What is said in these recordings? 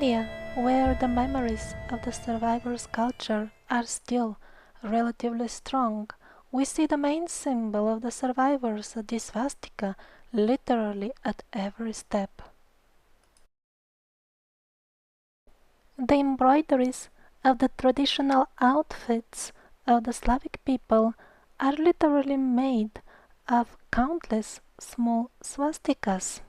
India, where the memories of the survivors' culture are still relatively strong, we see the main symbol of the survivors, the swastika, literally at every step. The embroideries of the traditional outfits of the Slavic people are literally made of countless small swastikas.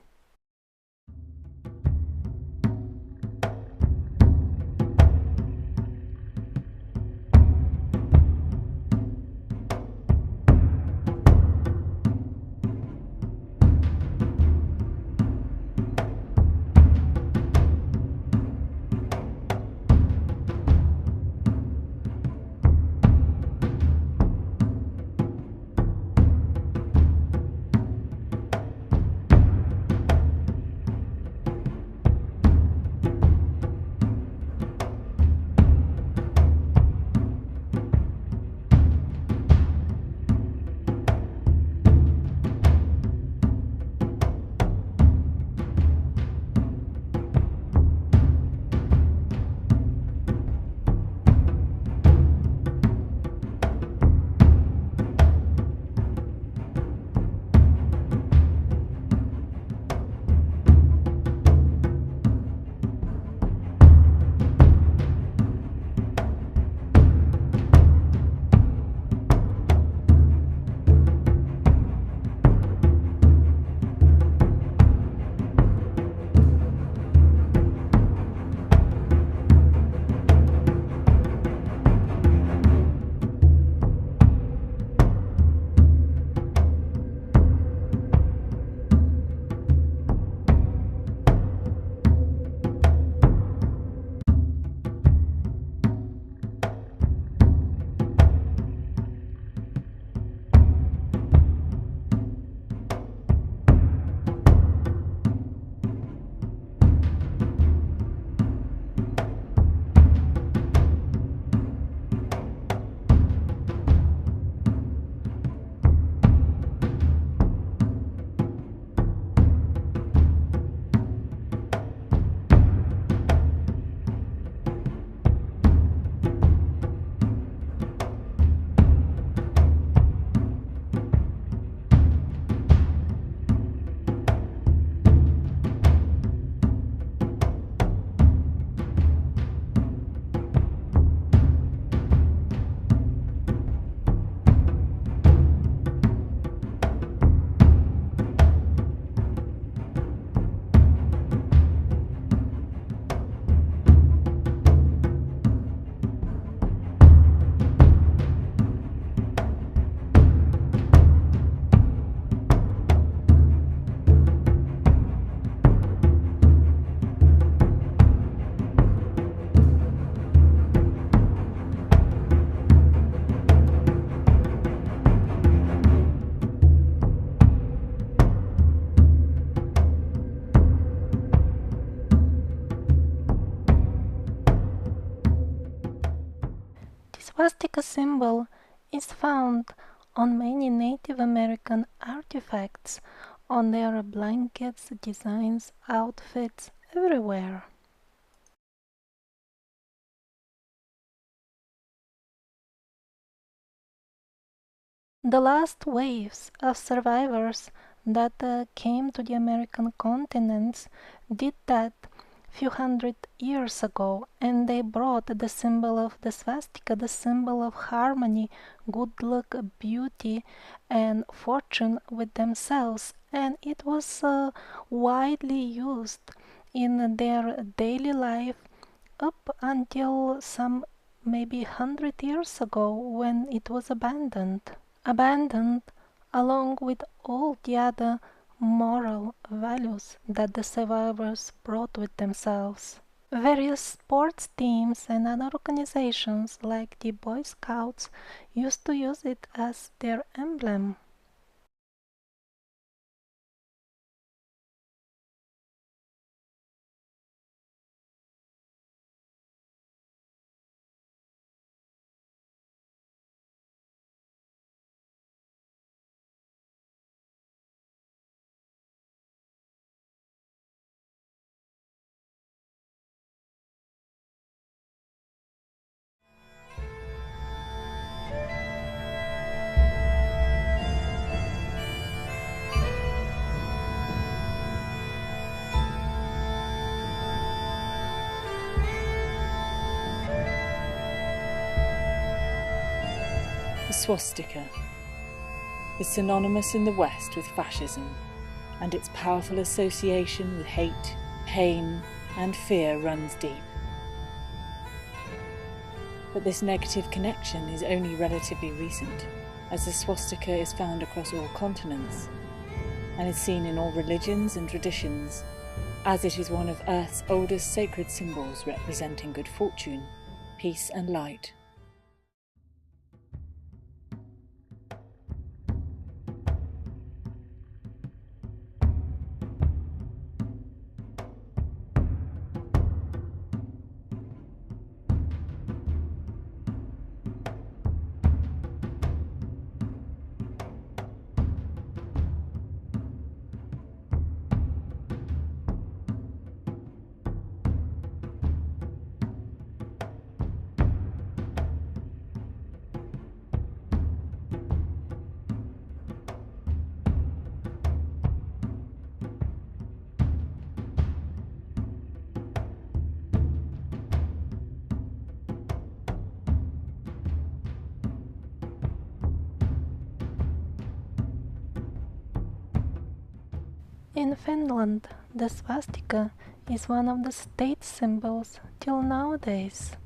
The swastika symbol is found on many Native American artifacts, on their blankets, designs, outfits, everywhere. The last waves of survivors that came to the American continents did that few hundred years ago, and they brought the symbol of the swastika, the symbol of harmony, good luck, beauty, and fortune with themselves, and it was widely used in their daily life up until some maybe 100 years ago when it was abandoned along with all the other moral values that the survivors brought with themselves. Various sports teams and other organizations like the Boy Scouts used to use it as their emblem. The swastika is synonymous in the West with fascism, and its powerful association with hate, pain, and fear runs deep. But this negative connection is only relatively recent, as the swastika is found across all continents and is seen in all religions and traditions, as it is one of Earth's oldest sacred symbols representing good fortune, peace and light. In Finland, the swastika is one of the state symbols till nowadays.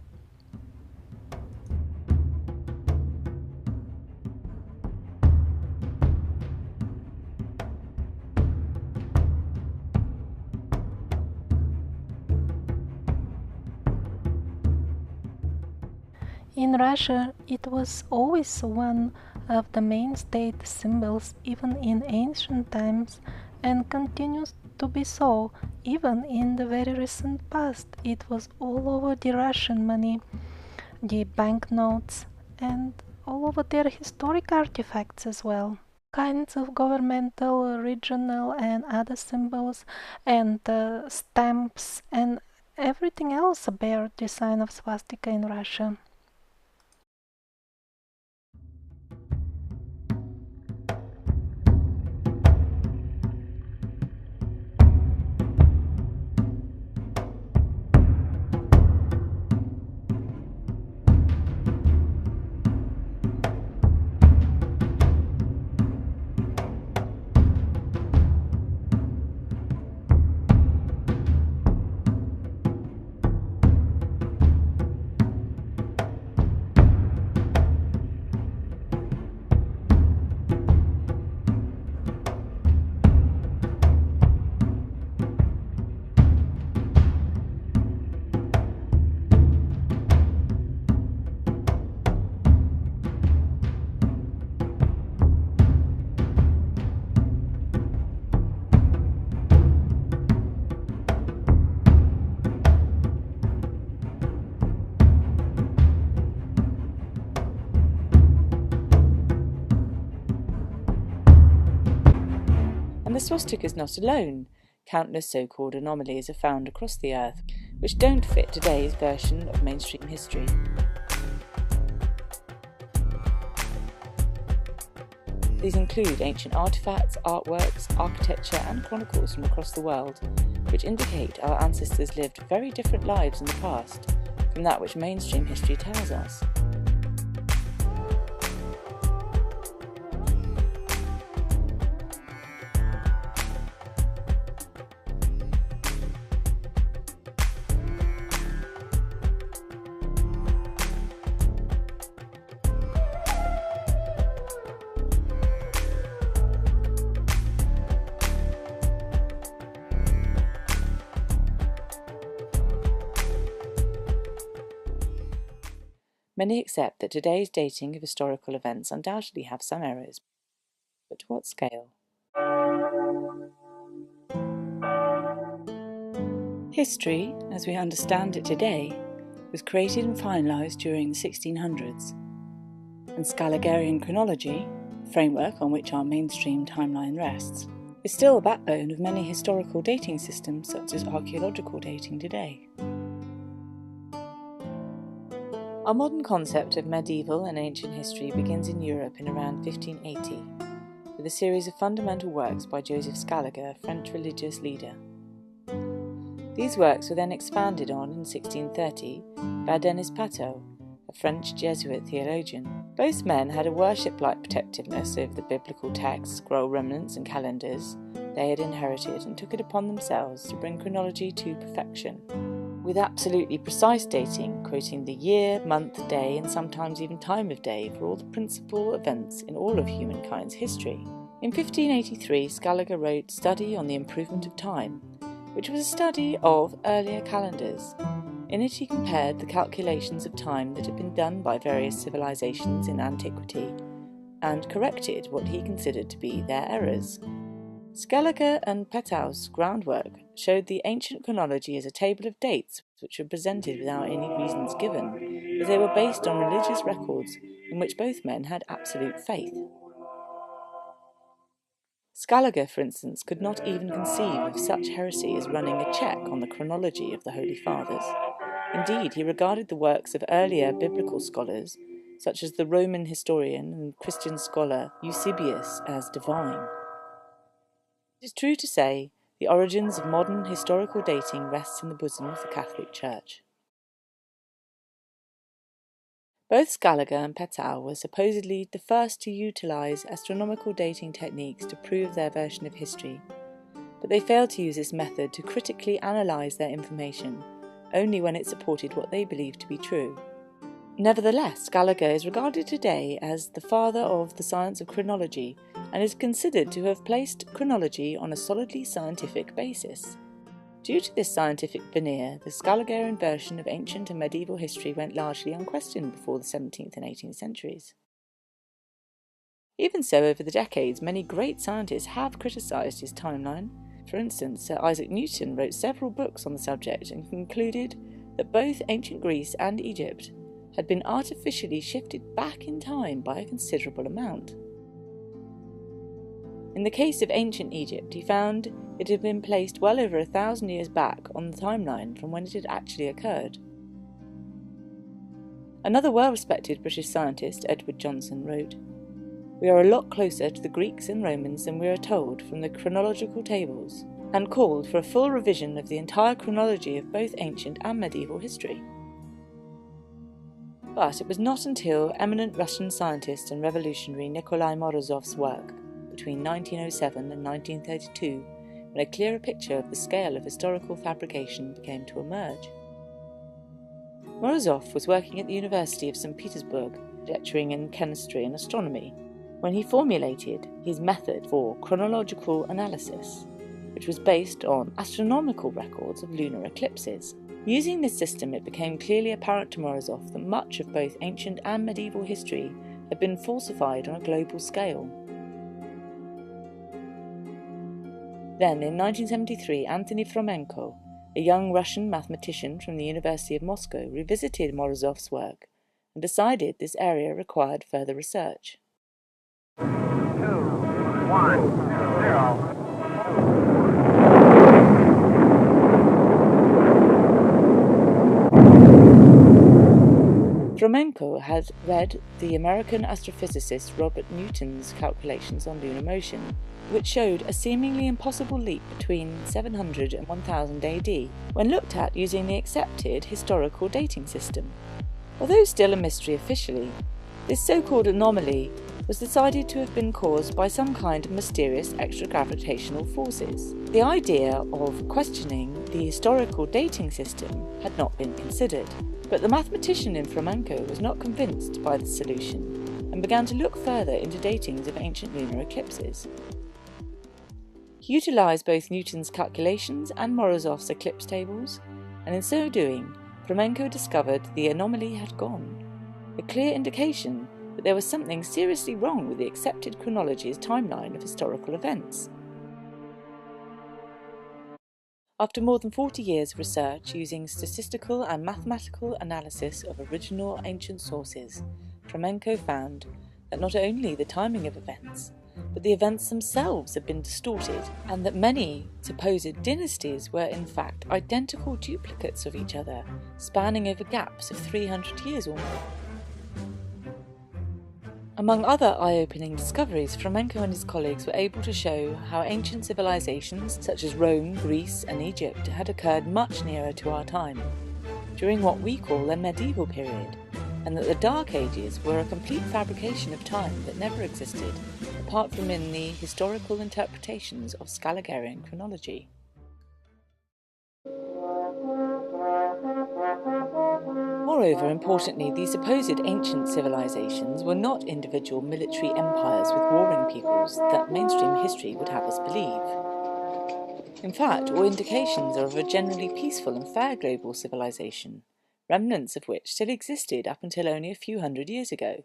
In Russia, it was always one of the main state symbols even in ancient times, and continues to be so even in the very recent past. It was all over the Russian money, the banknotes, and all over their historic artifacts as well. Kinds of governmental, regional, and other symbols, and stamps, and everything else bear the sign of swastika in Russia. And the swastika is not alone. Countless so-called anomalies are found across the Earth, which don't fit today's version of mainstream history. These include ancient artifacts, artworks, architecture and chronicles from across the world, which indicate our ancestors lived very different lives in the past from that which mainstream history tells us. Many accept that today's dating of historical events undoubtedly have some errors, but to what scale? History, as we understand it today, was created and finalised during the 1600s, and Scaligerian chronology, the framework on which our mainstream timeline rests, is still the backbone of many historical dating systems such as archaeological dating today. Our modern concept of medieval and ancient history begins in Europe in around 1580, with a series of fundamental works by Joseph Scaliger, a French religious leader. These works were then expanded on in 1630 by Denis Pateau, a French Jesuit theologian, Both men had a worship-like protectiveness over the biblical texts, scroll remnants and calendars they had inherited, and took it upon themselves to bring chronology to perfection, with absolutely precise dating, quoting the year, month, day, and sometimes even time of day for all the principal events in all of humankind's history. In 1583, Scaliger wrote Study on the Improvement of Time, which was a study of earlier calendars. In it he compared the calculations of time that had been done by various civilizations in antiquity and corrected what he considered to be their errors. Scaliger and Petau's groundwork showed the ancient chronology as a table of dates which were presented without any reasons given, as they were based on religious records in which both men had absolute faith. Scaliger, for instance, could not even conceive of such heresy as running a check on the chronology of the Holy Fathers. Indeed, he regarded the works of earlier biblical scholars, such as the Roman historian and Christian scholar Eusebius, as divine. It is true to say, the origins of modern historical dating rests in the bosom of the Catholic Church. Both Scaliger and Petau were supposedly the first to utilise astronomical dating techniques to prove their version of history, but they failed to use this method to critically analyse their information, only when it supported what they believed to be true. Nevertheless, Scaliger is regarded today as the father of the science of chronology and is considered to have placed chronology on a solidly scientific basis. Due to this scientific veneer, the Scaligerian version of ancient and medieval history went largely unquestioned before the 17th and 18th centuries. Even so, over the decades, many great scientists have criticised his timeline. For instance, Sir Isaac Newton wrote several books on the subject and concluded that both ancient Greece and Egypt had been artificially shifted back in time by a considerable amount. In the case of ancient Egypt, he found it had been placed well over 1,000 years back on the timeline from when it had actually occurred. Another well-respected British scientist, Edward Johnson, wrote, "We are a lot closer to the Greeks and Romans than we are told from the chronological tables, and called for a full revision of the entire chronology of both ancient and medieval history." But it was not until eminent Russian scientist and revolutionary Nikolai Morozov's work between 1907 and 1932 when a clearer picture of the scale of historical fabrication began to emerge. Morozov was working at the University of St. Petersburg, lecturing in chemistry and astronomy, when he formulated his method for chronological analysis, which was based on astronomical records of lunar eclipses. Using this system, it became clearly apparent to Morozov that much of both ancient and medieval history had been falsified on a global scale. Then, in 1973, Anthony Fomenko, a young Russian mathematician from the University of Moscow, revisited Morozov's work and decided this area required further research. 2, 1, 0. Fomenko had read the American astrophysicist Robert Newton's calculations on lunar motion, which showed a seemingly impossible leap between 700 and 1000 AD, when looked at using the accepted historical dating system. Although still a mystery officially, this so-called anomaly was decided to have been caused by some kind of mysterious extra-gravitational forces. The idea of questioning the historical dating system had not been considered, but the mathematician in Fomenko was not convinced by the solution and began to look further into datings of ancient lunar eclipses. He utilised both Newton's calculations and Morozov's eclipse tables, and in so doing, Fomenko discovered the anomaly had gone, a clear indication that there was something seriously wrong with the accepted chronology's timeline of historical events. After more than 40 years of research using statistical and mathematical analysis of original ancient sources, Fomenko found that not only the timing of events, but the events themselves had been distorted, and that many supposed dynasties were in fact identical duplicates of each other, spanning over gaps of 300 years or more. Among other eye-opening discoveries, Fomenko and his colleagues were able to show how ancient civilizations such as Rome, Greece and Egypt had occurred much nearer to our time, during what we call the medieval period, and that the Dark Ages were a complete fabrication of time that never existed, apart from in the historical interpretations of Scaligerian chronology. Moreover, importantly, these supposed ancient civilizations were not individual military empires with warring peoples that mainstream history would have us believe. In fact, all indications are of a generally peaceful and fair global civilization, remnants of which still existed up until only a few hundred years ago.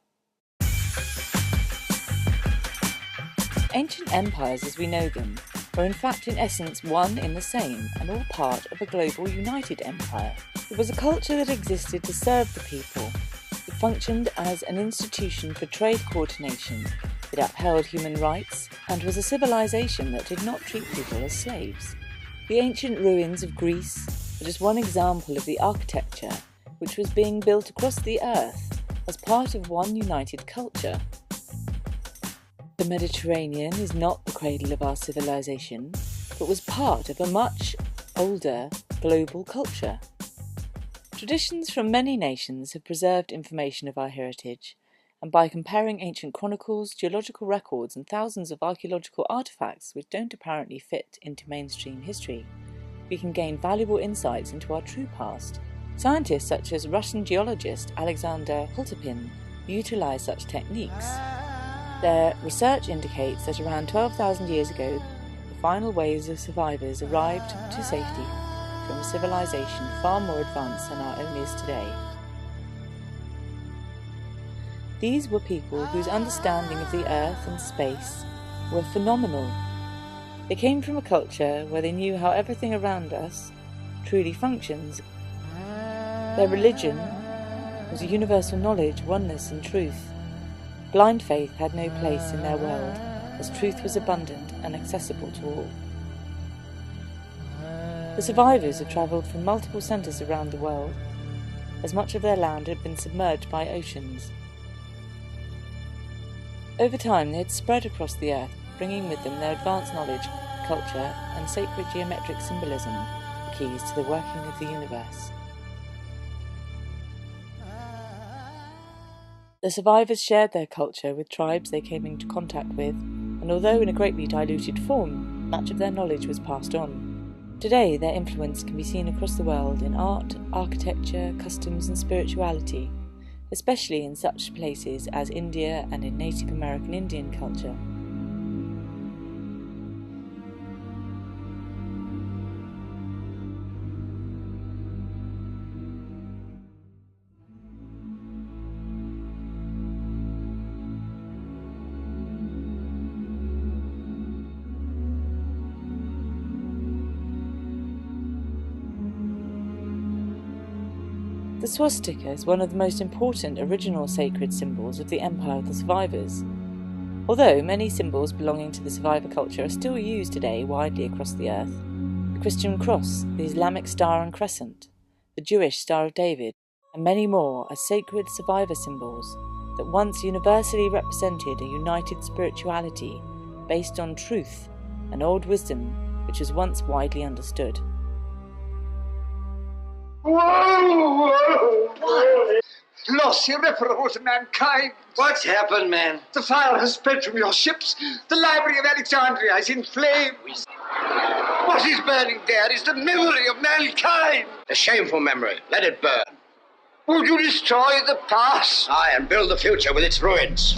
Ancient empires as we know them were in fact in essence one in the same and all part of a global united empire. It was a culture that existed to serve the people. It functioned as an institution for trade coordination. It upheld human rights and was a civilization that did not treat people as slaves. The ancient ruins of Greece are just one example of the architecture which was being built across the earth as part of one united culture. The Mediterranean is not the cradle of our civilization, but was part of a much older global culture. Traditions from many nations have preserved information of our heritage, and by comparing ancient chronicles, geological records, and thousands of archaeological artefacts which don't apparently fit into mainstream history, we can gain valuable insights into our true past. Scientists such as Russian geologist Alexander Koltopin utilize such techniques. Their research indicates that around 12,000 years ago, the final waves of survivors arrived to safety from a civilization far more advanced than our own is today. These were people whose understanding of the earth and space were phenomenal. They came from a culture where they knew how everything around us truly functions. Their religion was a universal knowledge, oneness and truth. Blind faith had no place in their world, as truth was abundant and accessible to all. The survivors had travelled from multiple centres around the world, as much of their land had been submerged by oceans. Over time they had spread across the earth, bringing with them their advanced knowledge, culture and sacred geometric symbolism, the keys to the working of the universe. The survivors shared their culture with tribes they came into contact with, and although in a greatly diluted form, much of their knowledge was passed on. Today, their influence can be seen across the world in art, architecture, customs and spirituality, especially in such places as India and in Native American Indian culture. The swastika is one of the most important original sacred symbols of the Empire of the Survivors. Although many symbols belonging to the survivor culture are still used today widely across the earth, the Christian cross, the Islamic star and crescent, the Jewish Star of David, and many more are sacred survivor symbols that once universally represented a united spirituality based on truth and old wisdom which was once widely understood. Whoa! What? Loss irreparable to mankind. What's happened, man? The fire has spread from your ships. The library of Alexandria is in flames. What is burning there is the memory of mankind. A shameful memory. Let it burn. Would you destroy the past? Aye, and build the future with its ruins.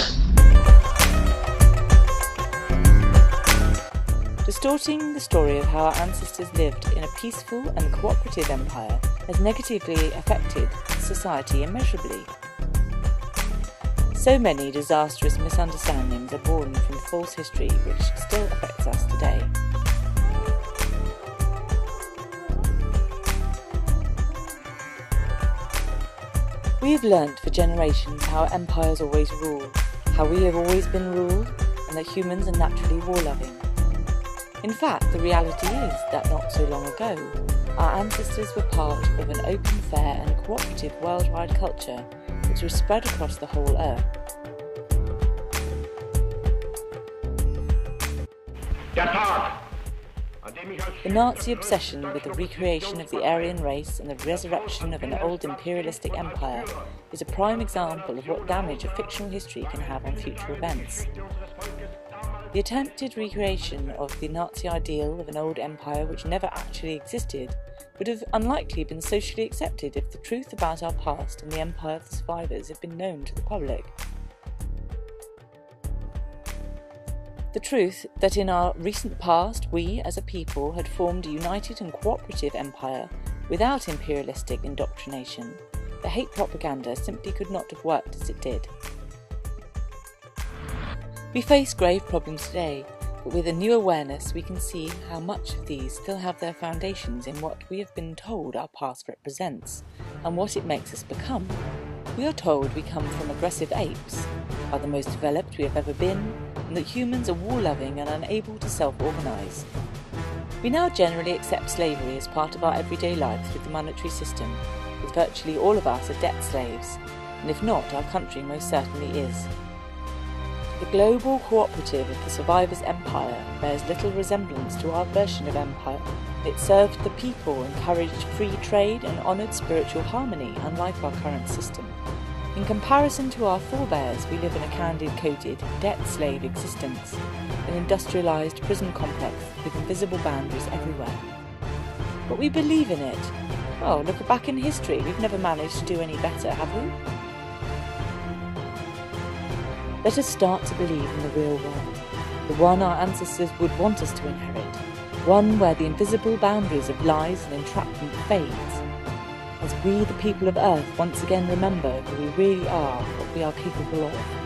Distorting the story of how our ancestors lived in a peaceful and cooperative empire has negatively affected society immeasurably. So many disastrous misunderstandings are born from false history which still affects us today. We have learnt for generations how empires always rule, how we have always been ruled, and that humans are naturally war-loving. In fact, the reality is that not so long ago, our ancestors were part of an open, fair and cooperative worldwide culture which was spread across the whole earth. Depart! The Nazi obsession with the recreation of the Aryan race and the resurrection of an old imperialistic empire is a prime example of what damage a fictional history can have on future events. The attempted recreation of the Nazi ideal of an old empire which never actually existed would have unlikely been socially accepted if the truth about our past and the empire of the survivors had been known to the public. The truth that in our recent past we, as a people, had formed a united and cooperative empire without imperialistic indoctrination, the hate propaganda simply could not have worked as it did. We face grave problems today, but with a new awareness we can see how much of these still have their foundations in what we have been told our past represents, and what it makes us become. We are told we come from aggressive apes, are the most developed we have ever been, and that humans are war-loving and unable to self-organise. We now generally accept slavery as part of our everyday lives with the monetary system, with virtually all of us are debt slaves, and if not, our country most certainly is. The global cooperative of the survivors' empire bears little resemblance to our version of empire. It served the people, encouraged free trade and honoured spiritual harmony, unlike our current system. In comparison to our forebears, we live in a candid-coated, debt-slave existence, an industrialised prison complex with invisible boundaries everywhere. But we believe in it. Well, look back in history, we've never managed to do any better, have we? Let us start to believe in the real world, the one our ancestors would want us to inherit, one where the invisible boundaries of lies and entrapment fades, as we, the people of Earth, once again remember who we really are, what we are capable of.